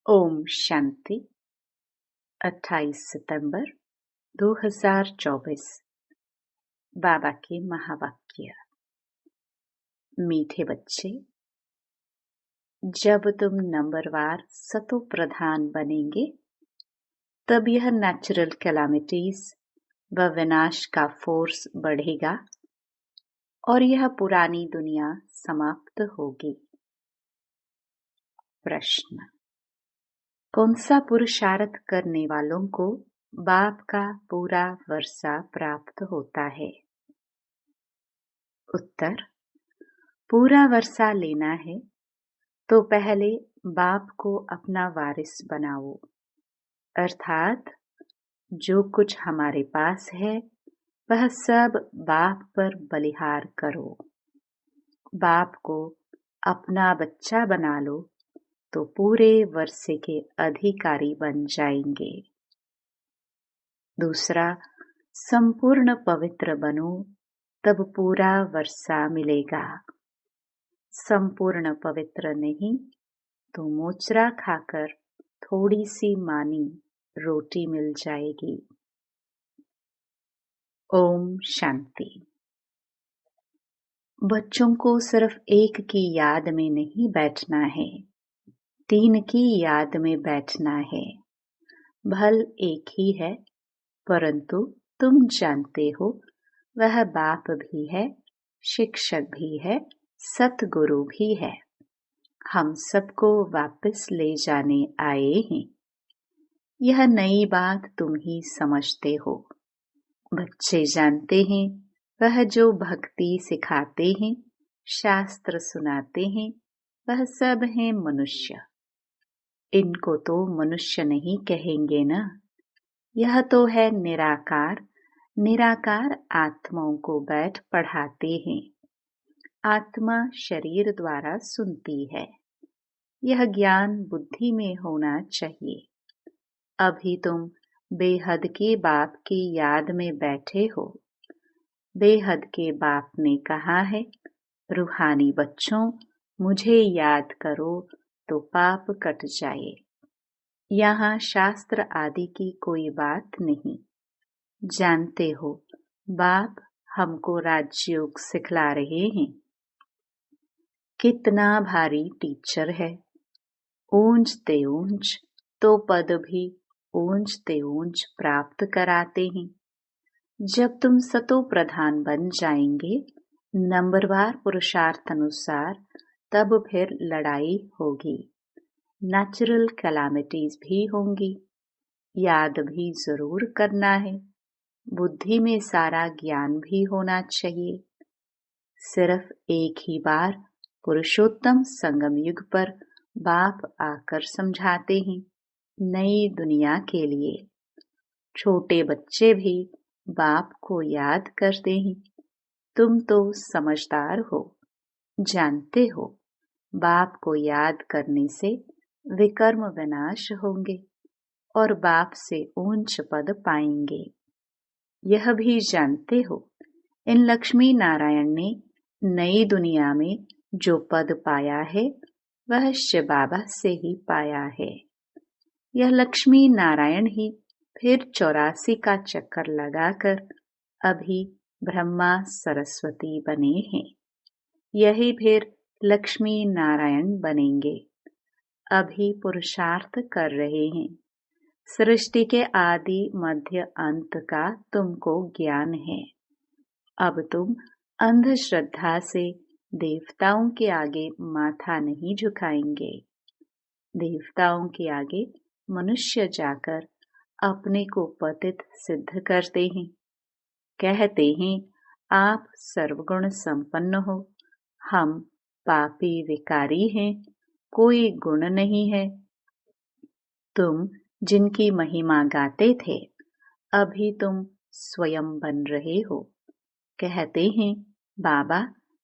ओम शांति। 28 सितंबर 2024। बाबा के महावाक्य। मीठे बच्चे, जब तुम नंबरवार सतो प्रधान बनेंगे तब यह नेचुरल कैलामिटीज व विनाश का फोर्स बढ़ेगा और यह पुरानी दुनिया समाप्त होगी। प्रश्न: कौन सा पुरुषार्थ करने वालों को बाप का पूरा वर्षा प्राप्त होता है? उत्तर: पूरा वर्षा लेना है तो पहले बाप को अपना वारिस बनाओ, अर्थात जो कुछ हमारे पास है वह सब बाप पर बलिहार करो। बाप को अपना बच्चा बना लो तो पूरे वर्षे के अधिकारी बन जाएंगे। दूसरा, संपूर्ण पवित्र बनो तब पूरा वर्षा मिलेगा। संपूर्ण पवित्र नहीं तो मोचरा खाकर थोड़ी सी मानी रोटी मिल जाएगी। ओम शांति। बच्चों को सिर्फ एक की याद में नहीं बैठना है, 3 की याद में बैठना है। भल एक ही है, परंतु तुम जानते हो वह बाप भी है, शिक्षक भी है, सतगुरु भी है। हम सबको वापस ले जाने आए हैं। यह नई बात तुम ही समझते हो। बच्चे जानते हैं वह जो भक्ति सिखाते हैं, शास्त्र सुनाते हैं, वह सब हैं मनुष्य। इनको तो मनुष्य नहीं कहेंगे ना। यह तो है निराकार। निराकार आत्माओं को बैठ पढ़ाते हैं। आत्मा शरीर द्वारा सुनती है। यह ज्ञान बुद्धि में होना चाहिए। अभी तुम बेहद के बाप की याद में बैठे हो। बेहद के बाप ने कहा है, रूहानी बच्चों, मुझे याद करो तो पाप कट जाए। यहाँ शास्त्र आदि की कोई बात नहीं। जानते हो बाप हमको राजयोग सिखला रहे हैं। कितना भारी टीचर है। ऊंचते ऊंच तो पद भी ऊंचते ऊंच प्राप्त कराते हैं। जब तुम सतो प्रधान बन जाएंगे नंबरवार पुरुषार्थ अनुसार, तब फिर लड़ाई होगी, नेचुरल कैलामिटीज भी होंगी। याद भी जरूर करना है। बुद्धि में सारा ज्ञान भी होना चाहिए। सिर्फ एक ही बार पुरुषोत्तम संगम युग पर बाप आकर समझाते हैं, नई दुनिया के लिए। छोटे बच्चे भी बाप को याद करते हैं। तुम तो समझदार हो, जानते हो बाप को याद करने से विकर्म विनाश होंगे और बाप से ऊंच पद पाएंगे। यह भी जानते हो इन लक्ष्मी नारायण ने नई दुनिया में जो पद पाया है वह शिव बाबा से ही पाया है। यह लक्ष्मी नारायण ही फिर 84 का चक्कर लगाकर अभी ब्रह्मा सरस्वती बने हैं। यही फिर लक्ष्मी नारायण बनेंगे। अभी पुरुषार्थ कर रहे हैं। सृष्टि के आदि मध्य अंत का तुमको ज्ञान है। अब तुम अंधश्रद्धा से देवताओं के आगे माथा नहीं झुकाएंगे। देवताओं के आगे मनुष्य जाकर अपने को पतित सिद्ध करते हैं। कहते हैं आप सर्वगुण संपन्न हो, हम पापी विकारी हैं, कोई गुण नहीं है। तुम जिनकी महिमा गाते थे अभी तुम स्वयं बन रहे हो। कहते हैं बाबा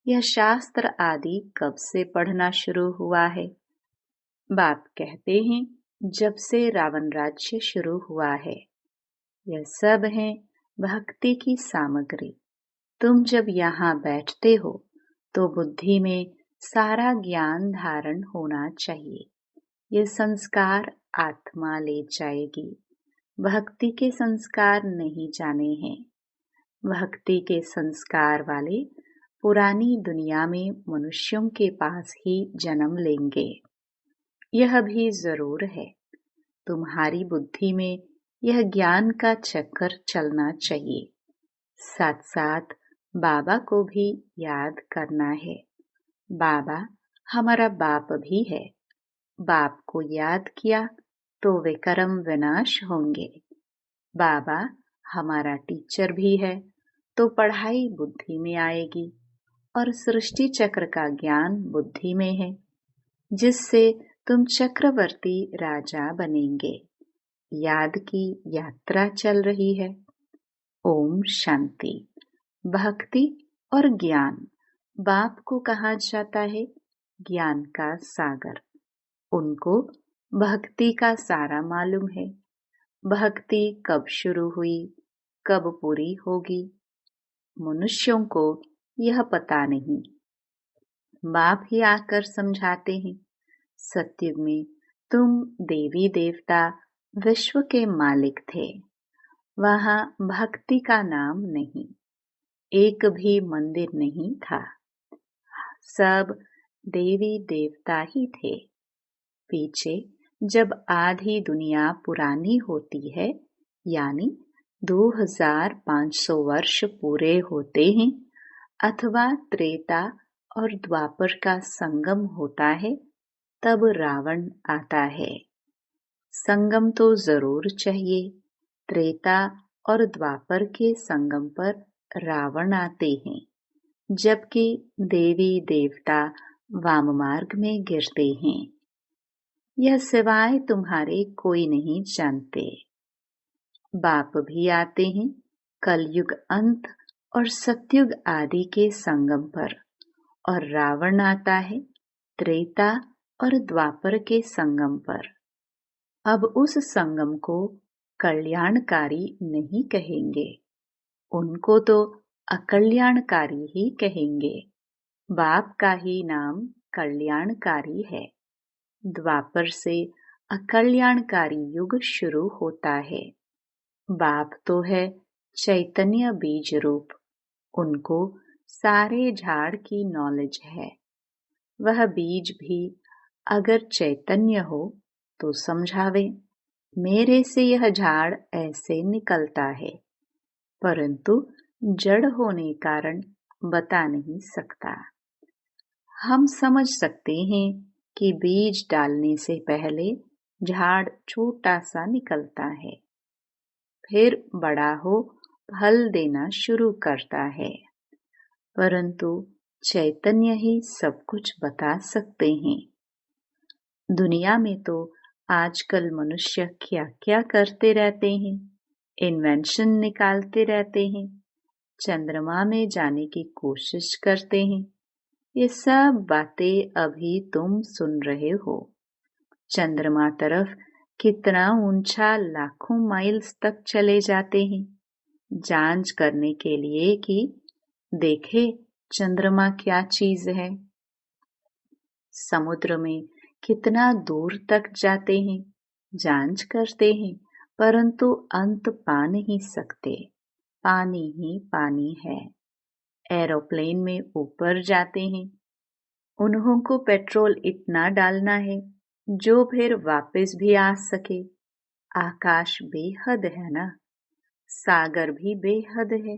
यह शास्त्र आदि कब से पढ़ना शुरू हुआ है? बाप कहते हैं जब से रावण राज्य शुरू हुआ है। यह सब है भक्ति की सामग्री। तुम जब यहाँ बैठते हो तो बुद्धि में सारा ज्ञान धारण होना चाहिए। ये संस्कार आत्मा ले जाएगी। भक्ति के संस्कार नहीं जाने हैं। भक्ति के संस्कार वाले पुरानी दुनिया में मनुष्यों के पास ही जन्म लेंगे। यह भी जरूर है, तुम्हारी बुद्धि में यह ज्ञान का चक्कर चलना चाहिए। साथ साथ बाबा को भी याद करना है। बाबा हमारा बाप भी है। बाप को याद किया तो विकर्म विनाश होंगे। बाबा हमारा टीचर भी है, तो पढ़ाई बुद्धि में आएगी और सृष्टि चक्र का ज्ञान बुद्धि में है, जिससे तुम चक्रवर्ती राजा बनेंगे। याद की यात्रा चल रही है। ओम शांति। भक्ति और ज्ञान बाप को कहा जाता है ज्ञान का सागर। उनको भक्ति का सारा मालूम है। भक्ति कब शुरू हुई, कब पूरी होगी, मनुष्यों को यह पता नहीं। बाप ही आकर समझाते हैं। सत्युग में तुम देवी देवता विश्व के मालिक थे। वहां भक्ति का नाम नहीं, एक भी मंदिर नहीं था। सब देवी देवता ही थे। पीछे जब आधी दुनिया पुरानी होती है, यानी 2500 वर्ष पूरे होते हैं, अथवा त्रेता और द्वापर का संगम होता है, तब रावण आता है। संगम तो जरूर चाहिए। त्रेता और द्वापर के संगम पर रावण आते हैं, जबकि देवी देवता वाम मार्ग में गिरते हैं। यह सिवाय तुम्हारे कोई नहीं जानते। बाप भी आते हैं कलयुग अंत और सतयुग आदि के संगम पर, और रावण आता है त्रेता और द्वापर के संगम पर। अब उस संगम को कल्याणकारी नहीं कहेंगे, उनको तो अकल्याणकारी ही कहेंगे। बाप का ही नाम कल्याणकारी है। द्वापर से अकल्याणकारी युग शुरू होता है। बाप तो है चैतन्य बीज रूप, उनको सारे झाड़ की नॉलेज है। वह बीज भी अगर चैतन्य हो तो समझावे, मेरे से यह झाड़ ऐसे निकलता है, परंतु जड़ होने कारण बता नहीं सकता। हम समझ सकते हैं कि बीज डालने से पहले झाड़ छोटा सा निकलता है, फिर बड़ा हो फल देना शुरू करता है, परंतु चैतन्य ही सब कुछ बता सकते हैं। दुनिया में तो आजकल मनुष्य क्या क्या करते रहते हैं, इन्वेंशन निकालते रहते हैं, चंद्रमा में जाने की कोशिश करते हैं। ये सब बातें अभी तुम सुन रहे हो। चंद्रमा तरफ कितना ऊंचा लाखों माइल्स तक चले जाते हैं, जांच करने के लिए कि देखे चंद्रमा क्या चीज है। समुद्र में कितना दूर तक जाते हैं, जांच करते हैं, परंतु अंत पा नहीं सकते। पानी ही पानी है। एरोप्लेन में ऊपर जाते हैं, उन्हों को पेट्रोल इतना डालना है जो फिर वापस भी आ सके। आकाश बेहद है ना, सागर भी बेहद है।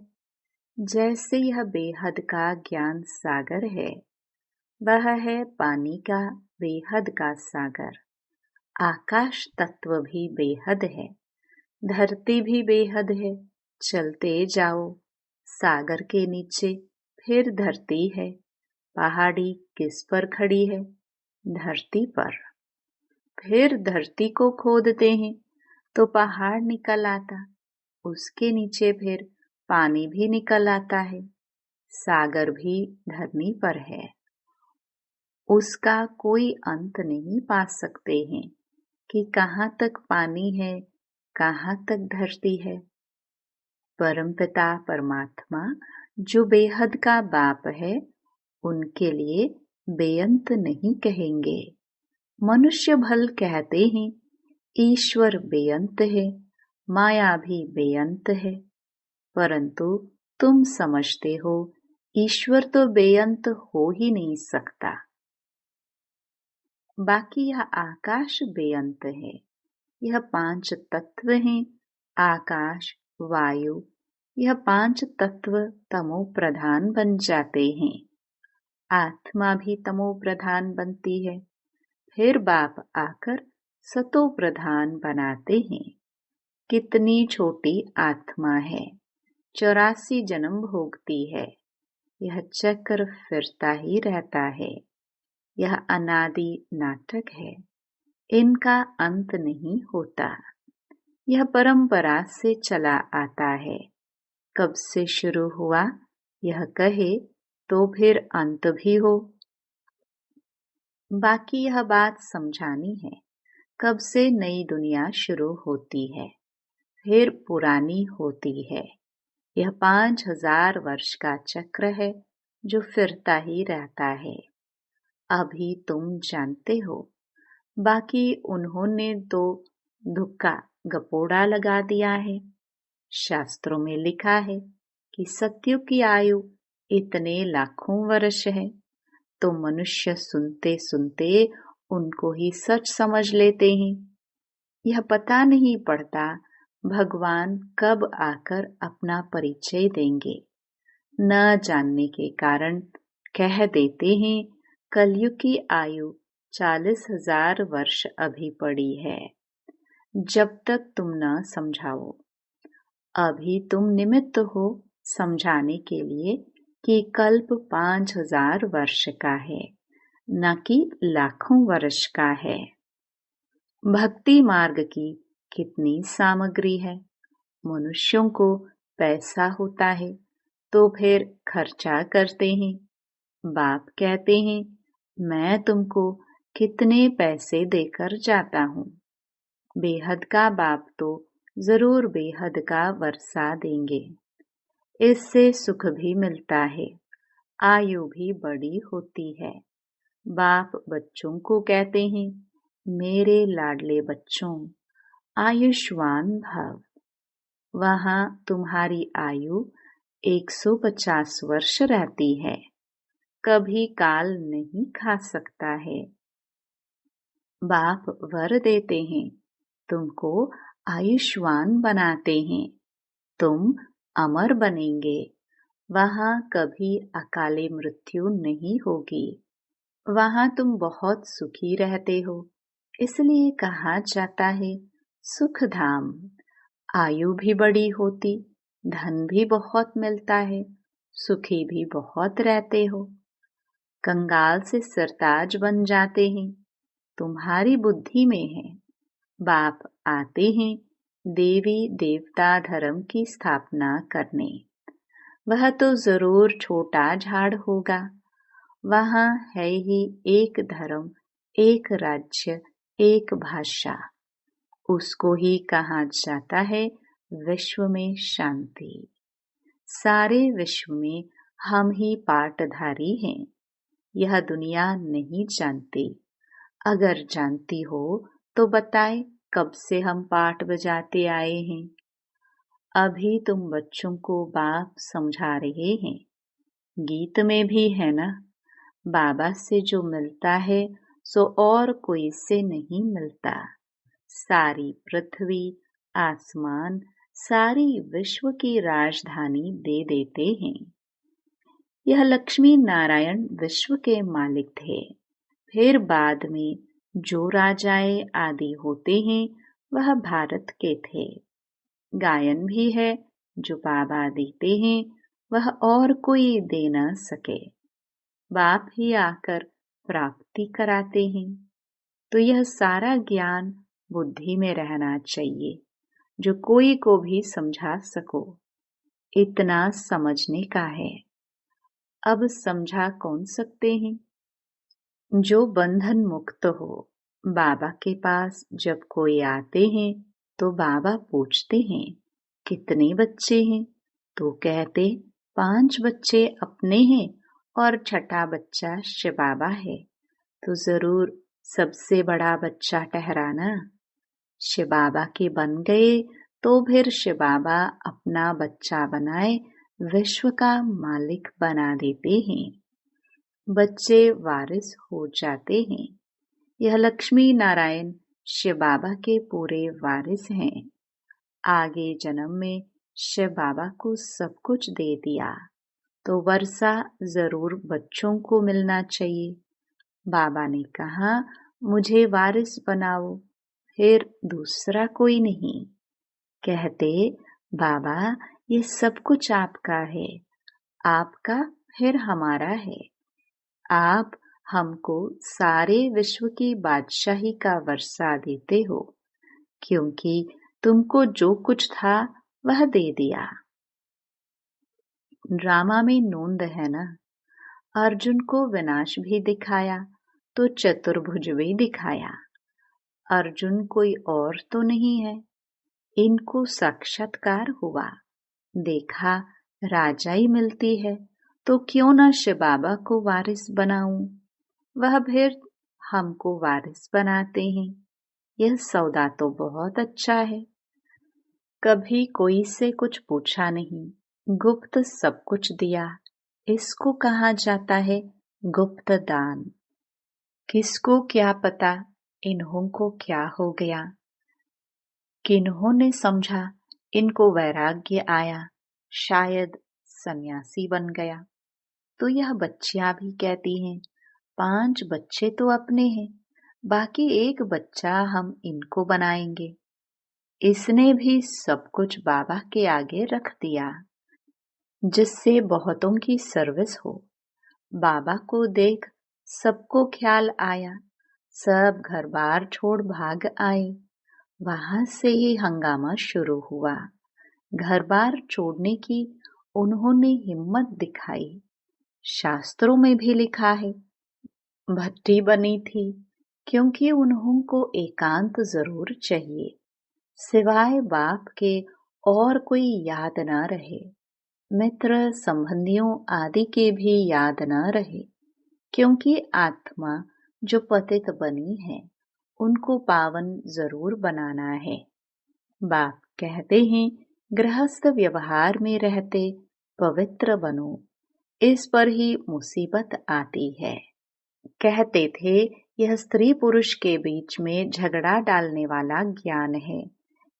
जैसे यह बेहद का ज्ञान सागर है, वह है पानी का बेहद का सागर। आकाश तत्व भी बेहद है, धरती भी बेहद है। चलते जाओ, सागर के नीचे फिर धरती है। पहाड़ी किस पर खड़ी है? धरती पर। फिर धरती को खोदते हैं तो पहाड़ निकल आता, उसके नीचे फिर पानी भी निकल आता है। सागर भी धरनी पर है, उसका कोई अंत नहीं पा सकते हैं कि कहाँ तक पानी है, कहाँ तक धरती है। परमपिता परमात्मा जो बेहद का बाप है, उनके लिए बेअंत नहीं कहेंगे। मनुष्य भल कहते हैं ईश्वर बेअंत है, माया भी बेअंत है, परंतु तुम समझते हो ईश्वर तो बेअंत हो ही नहीं सकता। बाकी यह आकाश बेअंत है। यह 5 तत्व हैं, आकाश, वायु। यह 5 तत्व तमो प्रधान बन जाते हैं। आत्मा भी तमो प्रधान बनती है। फिर बाप आकर सतो प्रधान बनाते हैं। कितनी छोटी आत्मा है, 84 जन्म भोगती है। यह चक्र फिरता ही रहता है। यह अनादि नाटक है, इनका अंत नहीं होता। यह परंपरा से चला आता है। कब से शुरू हुआ यह कहे तो फिर अंत भी हो। बाकी यह बात समझानी है, कब से नई दुनिया शुरू होती है, फिर पुरानी होती है। यह 5000 वर्ष का चक्र है जो फिरता ही रहता है। अभी तुम जानते हो, बाकी उन्होंने तो धुक्का गपोड़ा लगा दिया है। शास्त्रों में लिखा है कि सत्युग की आयु इतने लाखों वर्ष है, तो मनुष्य सुनते सुनते उनको ही सच समझ लेते हैं। यह पता नहीं पड़ता भगवान कब आकर अपना परिचय देंगे। न जानने के कारण कह देते हैं कलयुग की आयु 40,000 वर्ष अभी पड़ी है। जब तक तुम न समझाओ, अभी तुम निमित्त हो समझाने के लिए कि कल्प 5000 वर्ष का है, न कि लाखों वर्ष का है। भक्ति मार्ग की कितनी सामग्री है। मनुष्यों को पैसा होता है तो फिर खर्चा करते हैं। बाप कहते हैं मैं तुमको कितने पैसे देकर जाता हूँ। बेहद का बाप तो जरूर बेहद का वर्षा देंगे। इससे सुख भी मिलता है, आयु भी बड़ी होती है। बाप बच्चों को कहते हैं मेरे लाडले बच्चों, आयुष्मान भव। वहां तुम्हारी आयु 150 वर्ष रहती है, कभी काल नहीं खा सकता है। बाप वर देते हैं, तुमको आयुष्मान बनाते हैं, तुम अमर बनेंगे। वहां कभी अकाले मृत्यु नहीं होगी। वहां तुम बहुत सुखी रहते हो, इसलिए कहा जाता है सुख धाम। आयु भी बड़ी होती, धन भी बहुत मिलता है, सुखी भी बहुत रहते हो। कंगाल से सरताज बन जाते हैं, तुम्हारी बुद्धि में है। बाप आते हैं देवी देवता धर्म की स्थापना करने। वह तो जरूर छोटा झाड़ होगा। वहां है ही एक धर्म, एक राज्य, एक भाषा। उसको ही कहा जाता है विश्व में शांति। सारे विश्व में हम ही पाटधारी हैं। यह दुनिया नहीं जानती। अगर जानती हो तो बताए कब से हम पाट बजाते आए हैं। अभी तुम बच्चों को बाप समझा रहे हैं। गीत में भी है ना, बाबा से जो मिलता है सो और कोई से नहीं मिलता। सारी पृथ्वी, आसमान, सारी विश्व की राजधानी दे देते हैं। यह लक्ष्मी नारायण विश्व के मालिक थे। फिर बाद में जो राजाए आदि होते हैं वह भारत के थे। गायन भी है जो बाबा देते हैं, वह और कोई दे न सके। बाप ही आकर प्राप्ति कराते हैं। तो यह सारा ज्ञान बुद्धि में रहना चाहिए, जो कोई को भी समझा सको। इतना समझने का है। अब समझा कौन सकते हैं? जो बंधन मुक्त हो। बाबा के पास जब कोई आते हैं तो बाबा पूछते हैं कितने बच्चे हैं, तो कहते 5 बच्चे अपने हैं और छठा बच्चा शिव बाबा है। तो जरूर सबसे बड़ा बच्चा ठहराना। शिव बाबा के बन गए तो फिर शिव बाबा अपना बच्चा बनाए विश्व का मालिक बना देते हैं। बच्चे वारिस हो जाते हैं। यह लक्ष्मी नारायण शिव बाबा के पूरे वारिस हैं। आगे जन्म में शिव बाबा को सब कुछ दे दिया तो वर्षा जरूर बच्चों को मिलना चाहिए। बाबा ने कहा मुझे वारिस बनाओ, फिर दूसरा कोई नहीं। कहते बाबा ये सब कुछ आपका है, आपका फिर हमारा है। आप हमको सारे विश्व की बादशाही का वर्षा देते हो, क्योंकि तुमको जो कुछ था वह दे दिया। ड्रामा में नोंद है ना, अर्जुन को विनाश भी दिखाया तो चतुर्भुज भी दिखाया। अर्जुन कोई और तो नहीं है, इनको साक्षात्कार हुआ। देखा राजाई मिलती है तो क्यों न शिव बाबा को वारिस बनाऊं, वह फिर हमको वारिस बनाते हैं। यह सौदा तो बहुत अच्छा है। कभी कोई से कुछ पूछा नहीं, गुप्त सब कुछ दिया। इसको कहा जाता है गुप्त दान। किसको क्या पता इन्हों को क्या हो गया, किन्होंने समझा इनको वैराग्य आया, शायद सन्यासी बन गया। तो यह बच्चियां भी कहती हैं 5 बच्चे तो अपने हैं, बाकी एक बच्चा हम इनको बनाएंगे। इसने भी सब कुछ बाबा के आगे रख दिया, जिससे बहुतों की सर्विस हो। बाबा को देख सबको ख्याल आया, सब घर बार छोड़ भाग आए। वहां से ही हंगामा शुरू हुआ। घर बार छोड़ने की उन्होंने हिम्मत दिखाई। शास्त्रों में भी लिखा है भट्टी बनी थी, क्योंकि उन्हों को एकांत जरूर चाहिए, सिवाय बाप के और कोई याद न रहे, मित्र संबंधियों आदि के भी याद न रहे, क्योंकि आत्मा जो पतित बनी है उनको पावन जरूर बनाना है। बाप कहते हैं गृहस्थ व्यवहार में रहते पवित्र बनो, इस पर ही मुसीबत आती है। कहते थे यह स्त्री पुरुष के बीच में झगड़ा डालने वाला ज्ञान है,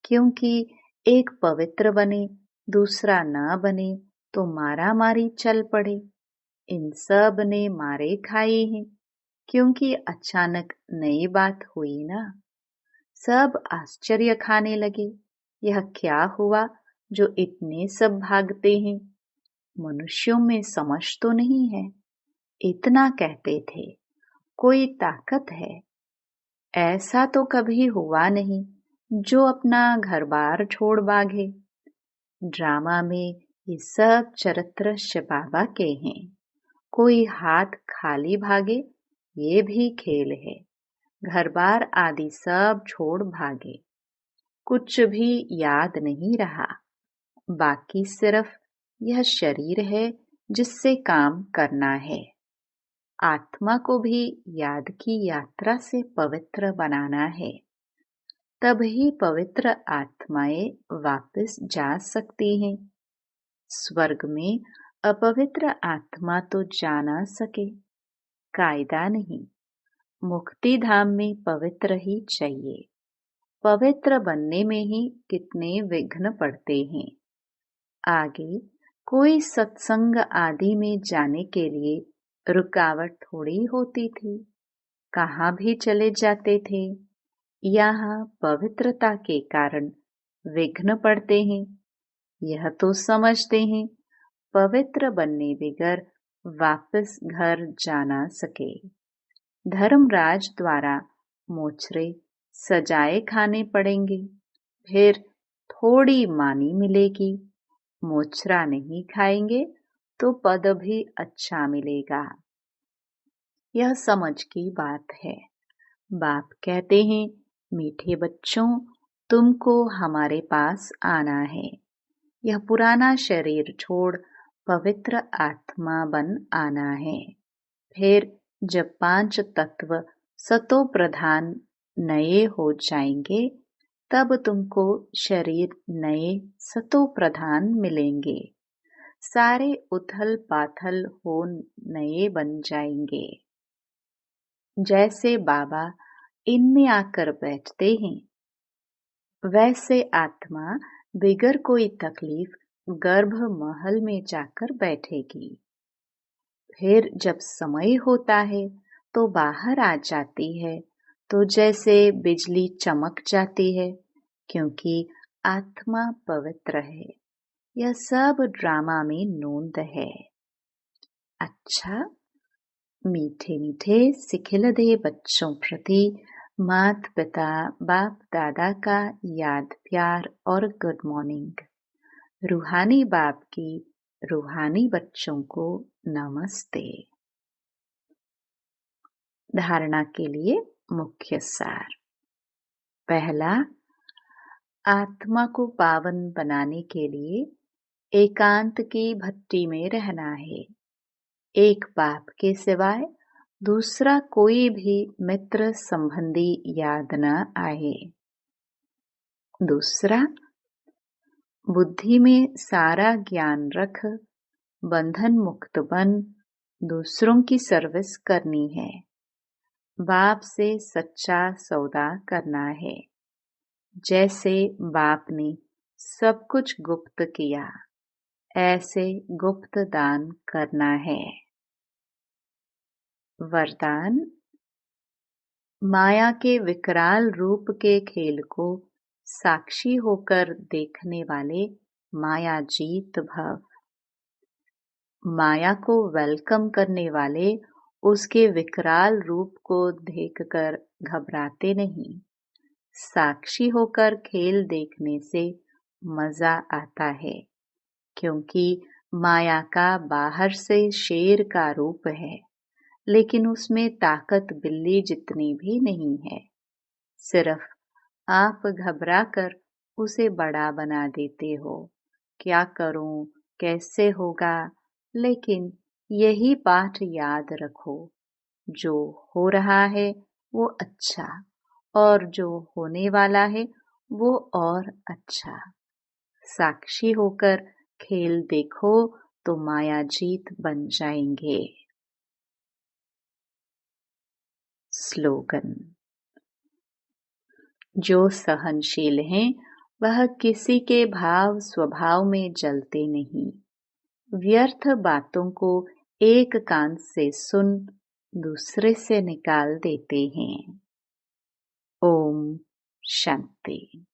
क्योंकि एक पवित्र बने दूसरा न बने तो मारा मारी चल पड़े। इन सब ने मारे खाए हैं, क्योंकि अचानक नई बात हुई ना। सब आश्चर्य खाने लगे, यह क्या हुआ जो इतने सब भागते हैं, मनुष्यों में समझ तो नहीं है। इतना कहते थे कोई ताकत है, ऐसा तो कभी हुआ नहीं जो अपना घर बार छोड़ भागे। ड्रामा में ये सब चरित्र शिव बाबा के हैं। कोई हाथ खाली भागे ये भी खेल है। घर बार आदि सब छोड़ भागे, कुछ भी याद नहीं रहा, बाकी सिर्फ यह शरीर है जिससे काम करना है। आत्मा को भी याद की यात्रा से पवित्र बनाना है, तभी पवित्र आत्माएं वापस जा सकती हैं। स्वर्ग में अपवित्र आत्मा तो जा ना सके, कायदा नहीं। मुक्ति धाम में पवित्र ही चाहिए। पवित्र बनने में ही कितने विघ्न पड़ते हैं। आगे कोई सत्संग आदि में जाने के लिए रुकावट थोड़ी होती थी, कहाँ भी चले जाते थे। यहाँ पवित्रता के कारण विघ्न पड़ते हैं। यह तो समझते हैं पवित्र बनने बगैर वापस घर जाना सके। धर्मराज द्वारा मोचरे सजाए खाने पड़ेंगे, फिर थोड़ी मानी मिलेगी। मोचरा नहीं खाएंगे तो पद भी अच्छा मिलेगा। यह समझ की बात है। बाप कहते हैं मीठे बच्चों, तुमको हमारे पास आना है। यह पुराना शरीर छोड़ पवित्र आत्मा बन आना है। फिर जब 5 तत्व सतो प्रधान नए हो जाएंगे, तब तुमको शरीर नए सतो प्रधान मिलेंगे। सारे उथल पाथल हो नए बन जाएंगे। जैसे बाबा इनमें आकर बैठते हैं, वैसे आत्मा बिगर कोई तकलीफ गर्भ महल में जाकर बैठेगी। फिर जब समय होता है तो बाहर आ जाती है, तो जैसे बिजली चमक जाती है, क्योंकि आत्मा पवित्र है। यह सब ड्रामा में नोंद है। अच्छा, मीठे मीठे सिखिलदे बच्चों प्रति माता पिता बाप दादा का याद प्यार और गुड मॉर्निंग। रूहानी बाप की रूहानी बच्चों को नमस्ते। धारणा के लिए मुख्य सार। पहला, आत्मा को पावन बनाने के लिए एकांत की भट्टी में रहना है। एक बाप के सिवाय दूसरा कोई भी मित्र संबंधी याद न आए। दूसरा, बुद्धि में सारा ज्ञान रख बंधन मुक्त बन दूसरों की सर्विस करनी है। बाप से सच्चा सौदा करना है। जैसे बाप ने सब कुछ गुप्त किया, ऐसे गुप्त दान करना है। वरदान, माया के विकराल रूप के खेल को साक्षी होकर देखने वाले माया जीत भव। माया को वेलकम करने वाले उसके विकराल रूप को देखकर घबराते नहीं। साक्षी होकर खेल देखने से मजा आता है, क्योंकि माया का बाहर से शेर का रूप है, लेकिन उसमें ताकत बिल्ली जितनी भी नहीं है। सिर्फ आप घबरा कर उसे बड़ा बना देते हो। क्या करूं, कैसे होगा? लेकिन यही पाठ याद रखो, जो हो रहा है वो अच्छा, और जो होने वाला है वो और अच्छा। साक्षी होकर खेल देखो तो माया जीत बन जाएंगे। स्लोगन, जो सहनशील हैं वह किसी के भाव स्वभाव में जलते नहीं। व्यर्थ बातों को एक कान से सुन दूसरे से निकाल देते हैं। ओम शांति।